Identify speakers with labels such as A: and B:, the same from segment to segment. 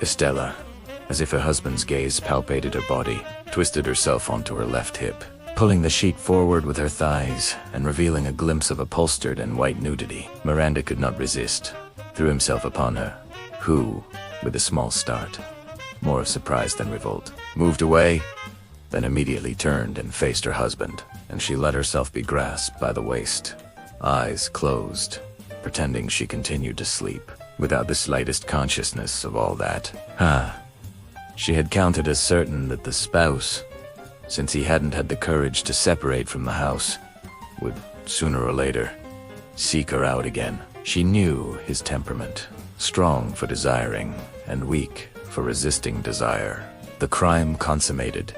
A: Estella, as if her husband's gaze palpated her body, twisted herself onto her left hip, pulling the sheet forward with her thighs and revealing a glimpse of upholstered and white nudity. Miranda could not resist, threw himself upon her, who, with a small start, more of surprise than revolt, moved away, then immediately turned and faced her husband, and she let herself be grasped by the waist, eyes closed, pretending she continued to sleep, without the slightest consciousness of all that. She had counted as certain that the spouse, since he hadn't had the courage to separate from the house, would, sooner or later, seek her out again. She knew his temperament, strong for desiring and weak for resisting desire. The crime consummated,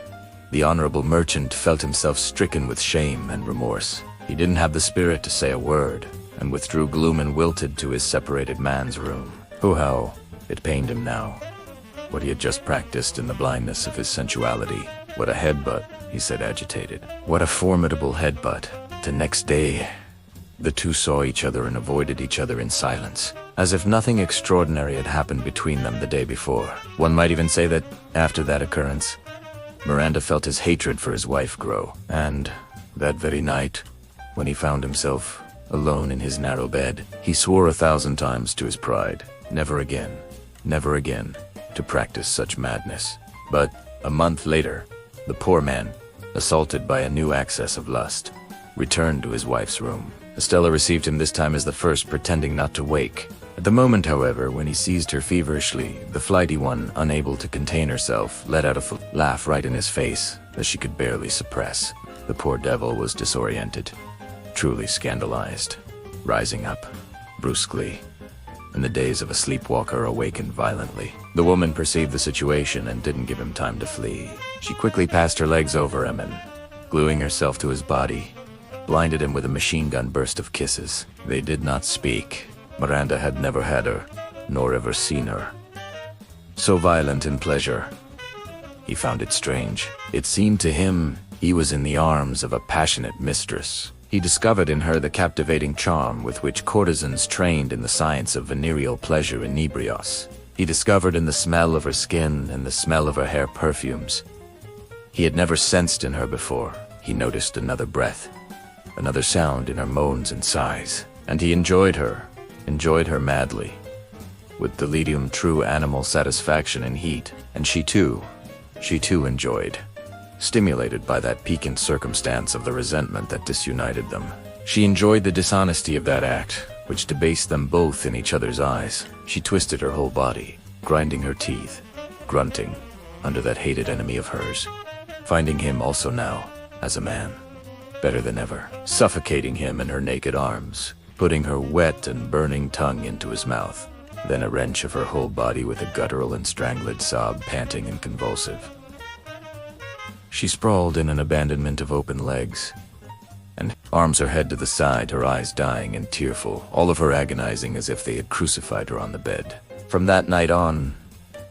A: the honorable merchant felt himself stricken with shame and remorse. He didn't have the spirit to say a word, and withdrew gloom and wilted to his separated man's room. Oh, how it pained him now, what he had just practiced in the blindness of his sensuality. What a headbutt, he said, agitated. What a formidable headbutt. The next day, the two saw each other and avoided each other in silence, as if nothing extraordinary had happened between them the day before. One might even say that, after that occurrence, Miranda felt his hatred for his wife grow, and that very night, when he found himself alone in his narrow bed, he swore 1,000 times to his pride, never again, to practice such madness. But a month later, the poor man, assaulted by a new access of lust, returned to his wife's room. Estella received him this time as the first, pretending not to wake. At the moment, however, when he seized her feverishly, the flighty one, unable to contain herself, let out a laugh right in his face that she could barely suppress. The poor devil was disoriented, truly scandalized, rising up, brusquely, in the days of a sleepwalker awakened violently. The woman perceived the situation and didn't give him time to flee. She quickly passed her legs over him and, gluing herself to his body, blinded him with a machine-gun burst of kisses. They did not speak. Miranda had never had her, nor ever seen her so violent in pleasure. He found it strange. It seemed to him he was in the arms of a passionate mistress. He discovered in her the captivating charm with which courtesans trained in the science of venereal pleasure inebrios. He discovered in the smell of her skin and the smell of her hair perfumes he had never sensed in her before. He noticed another breath, another sound in her moans and sighs, and he enjoyed her madly, with delirium, true animal satisfaction in heat, and she too enjoyed, stimulated by that piquant circumstance of the resentment that disunited them. She enjoyed the dishonesty of that act, which debased them both in each other's eyes. She twisted her whole body, grinding her teeth, grunting, under that hated enemy of hers, finding him also now, as a man, better than ever, suffocating him in her naked arms, putting her wet and burning tongue into his mouth, then a wrench of her whole body with a guttural and strangled sob, panting and convulsive. She sprawled in an abandonment of open legs, and arms her head to the side, her eyes dying and tearful, all of her agonizing as if they had crucified her on the bed. From that night on,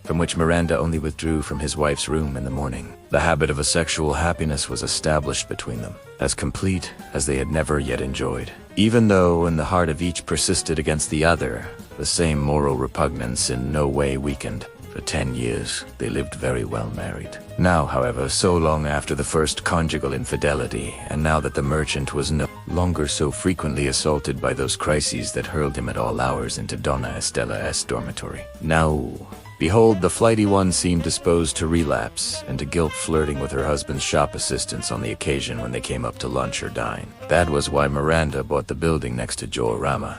A: from which Miranda only withdrew from his wife's room in the morning, the habit of a sexual happiness was established between them, as complete as they had never yet enjoyed. Even though in the heart of each persisted against the other, the same moral repugnance in no way weakened. For 10 years, they lived very well married. Now, however, so long after the first conjugal infidelity, and now that the merchant was no longer so frequently assaulted by those crises that hurled him at all hours into Donna Estella's dormitory, now, behold, the flighty one seemed disposed to relapse into guilt, flirting with her husband's shop assistants on the occasion when they came up to lunch or dine. That was why Miranda bought the building next to Joorama.